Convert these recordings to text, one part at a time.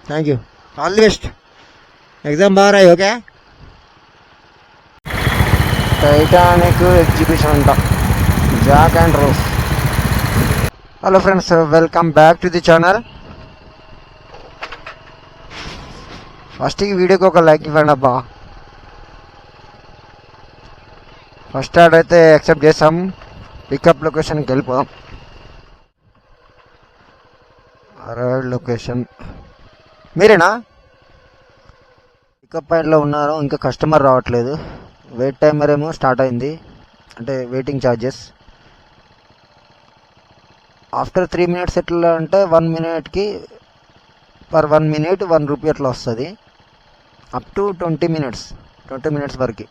Thank you. All the best. Exam బాగా రాయి. Okay. Titanic exhibition అంట, Jack and rose. Hello friends, welcome back to the channel. First ఈ వీడియోకి ఒక like ఇవ్వండి అబ్బా. ఫస్ట్ ఆర్డర్ అయితే యాక్సెప్ట్ చేస్తాం. పికప్ లొకేషన్కి వెళ్ళిపోదాం. Arrived location. మీరేనా? పికప్ పాయింట్లో ఉన్నారు, ఇంకా కస్టమర్ రావట్లేదు. వెయిట్ టైమర్ ఏమో స్టార్ట్ అయింది, అంటే వెయిటింగ్ ఛార్జెస్. ఆఫ్టర్ 3 minutes ఎట్లా అంటే 1 minute పర్ 1 minute 1 రూపీ అట్లా వస్తుంది. అప్ టు 20 minutes వరకు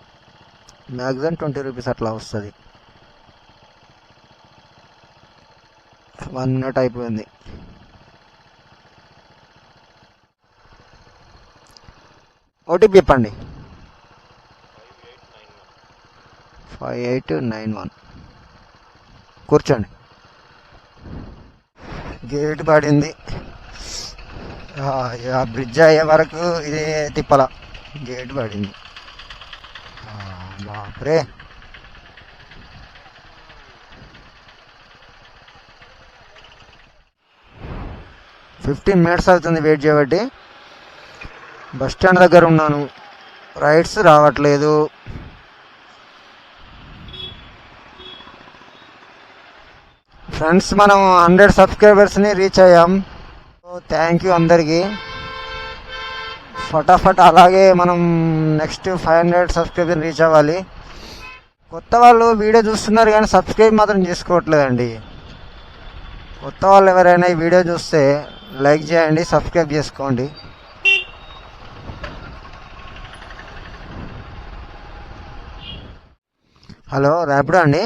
మ్యాక్సిమం 20 రూపీస్ అట్లా వస్తుంది. 1 minute అయిపోయింది. ఓటీపీ చెప్పండి. 5891. కూర్చోండి. గేట్ పడింది. బ్రిడ్జ్ అయ్యే వరకు ఇదే తిప్పల. గేట్ పడింది. బాప్రే. $15 అవుతుంది వెయిట్ చేయబట్టి. బస్ స్టాండ్ దగ్గర ఉన్నాను, రైడ్స్ రావట్లేదు. ఫ్రెండ్స్, మనం 100 సబ్స్క్రైబర్స్ని రీచ్ అయ్యాం. థ్యాంక్ యూ అందరికీ. ఫటాఫట్ అలాగే మనం నెక్స్ట్ 500 సబ్స్క్రైబర్ రీచ్ అవ్వాలి. కొత్త వాళ్ళు వీడియో చూస్తున్నారు కానీ సబ్స్క్రైబ్ మాత్రం చేసుకోవట్లేదండి. కొత్త వాళ్ళు ఎవరైనా ఈ వీడియో చూస్తే లైక్ చేయండి, సబ్స్క్రైబ్ చేసుకోండి. హలో, ర్యాపిడో అండి.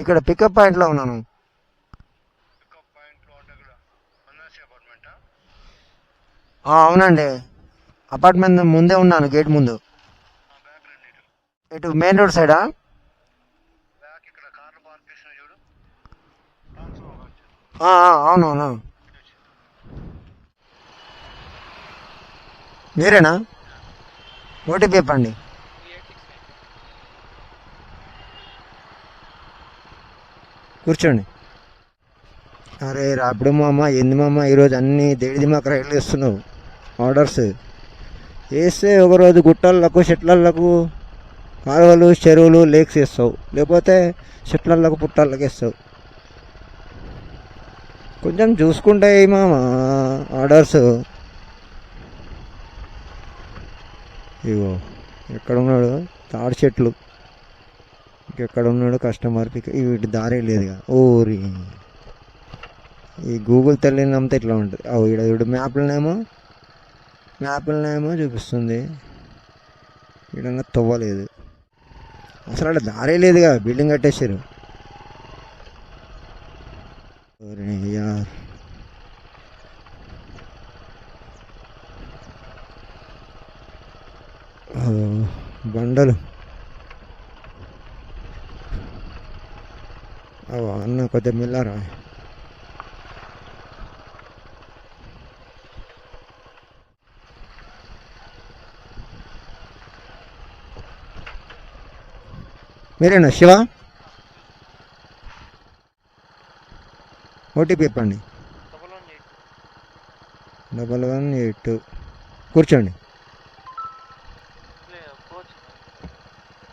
ఇక్కడ పికప్ పాయింట్లో ఉన్నాను. అవునండి, అపార్ట్మెంట్ ముందే ఉన్నాను, గేట్ ముందు. ఇటు మెయిన్ రోడ్ సైడా? అవునవును. మీరేనా? ఓటీపీ చెప్పండి. కూర్చోండి. అరే రాపిడో మామ, ఏంది మామ ఈరోజు అన్ని దేడిది మాకు రైడ్లు వేస్తున్నావు? ఆర్డర్స్ వేస్తే ఒకరోజు గుట్టలకు, చెట్లకు, కాలువలు, చెరువులు, లేక్స్ వేస్తావు, లేకపోతే చెట్లకు, పుట్టాలకు వేస్తావు. కొంచెం చూసుకుంటే మామ ఆర్డర్స్. ఇగో ఎక్కడ ఉన్నాడు? తాడి చెట్లు. ఇంకెక్కడ ఉన్నాడు కస్టమర్? వీటి దారే లేదుగా. ఓరి, ఈ గూగుల్ తల్లి నమ్మితే ఇట్లా ఉంటుంది. ఈడ మ్యాప్లనేమో చూపిస్తుంది, ఈడంగా తవ్వలేదు. అసలు అక్కడ దారే లేదుగా, బిల్డింగ్ కట్టేసారు. యార్, బండలు. అన్న కొద్దిగా మిల్లారా. మీరేనా శివ? ఓటీపీ చెప్పండి. 1182. కూర్చోండి.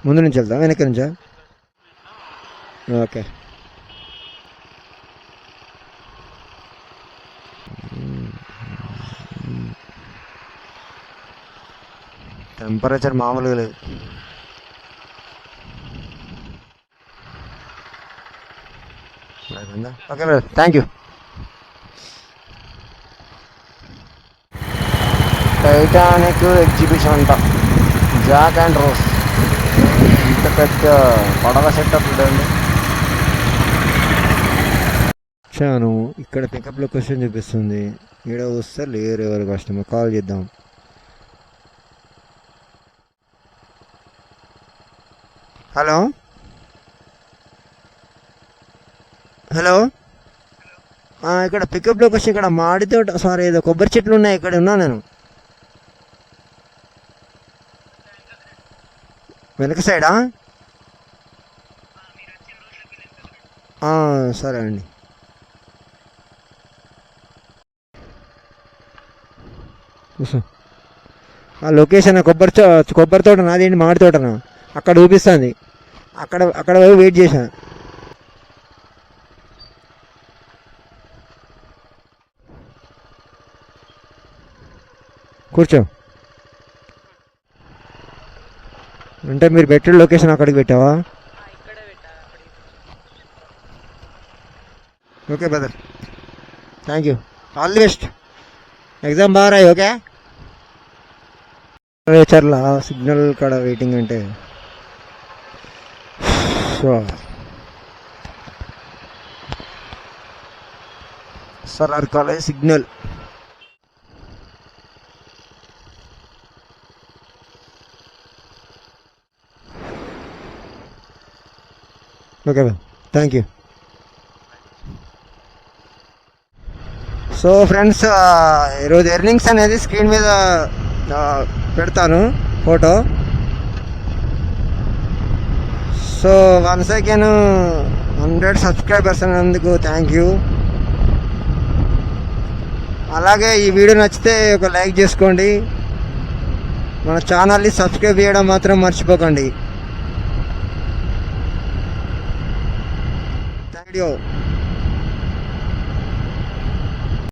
ముందు నుంచి వెళ్దాం, వెనక్కి నుంచా? ఓకే. టెంపరేచర్ మామూలుగా లేదు. Okay brother, thank you. Titanic exhibition అంట, జాక్ అండ్ రోజ్. ఇంత పెద్ద పడవ సెటప్ చూడండి. చాను ఇక్కడ పికప్ లొకేషన్ చూపిస్తుంది. ఈడ వస్తే లేరు ఎవరు కస్టమర్. కాల్ చేద్దాం. హలో, ఇక్కడ పికప్ లొకేషన్ ఇక్కడ మామిడి తోట సారీ ఏదో కొబ్బరి చెట్లు ఉన్నాయి, ఇక్కడ ఉన్నా నేను. వెనక సైడా? సరే అండి. ఆ లొకేషన్ కొబ్బరి తోట నాదేంటి మామిడి తోటనా అక్కడ చూపిస్తుంది. అక్కడ పోయి వెయిట్ చేశాను. కూర్చో. అంటే మీరు పెట్టిన లొకేషన్ అక్కడికి పెట్టావా? Okay brother, thank you, all the best. Exam బాగా రాయి. ఓకే. చర్ల సిగ్నల్ కాడ వెయిటింగ్ అంటే SRR college signal. Okay thank you. So friends, ఈరోజు ఎర్నింగ్స్ అనేది స్క్రీన్ మీద పెడతాను photo. So once again 100 subscribers అనేందుకు థ్యాంక్ యూ. అలాగే ఈ వీడియో నచ్చితే ఒక లైక్ చేసుకోండి. మన ఛానల్ని సబ్స్క్రైబ్ చేయడం మాత్రం మర్చిపోకండి. Thank you.